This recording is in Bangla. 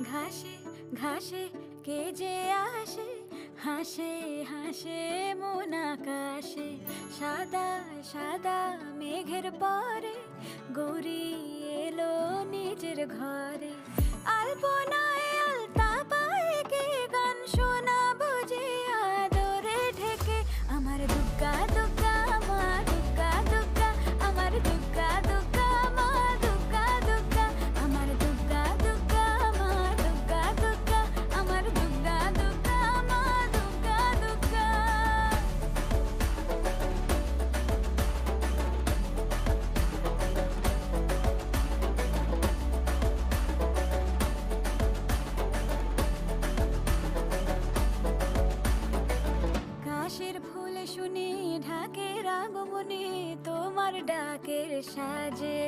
ঘাসে ঘাসে কে যে আসে, হাসে হাসে মন আকাশে। সাদা সাদা মেঘের পরে গৌরী এলো নিজের ঘরে। আলপনায় আলতা পায়ে কে গান শোনাবো যে আদরে ঢেকে। আমার দুগ্গা দুগ্গা মা দুগ্গা দুগ্গা, আমার দুগ্গা দুগ্গা মা দুগ্গা দুগ্গা, আমার দুগ্গা দুগ্গা মা দুগ্গা দুগ্গা, আমার দুগ্গা দুগ্গা মা দুগ্গা দুগ্গা। কাশের ফুল শুনি ঢাকের আগমনে, তোমার ডাকের সাজে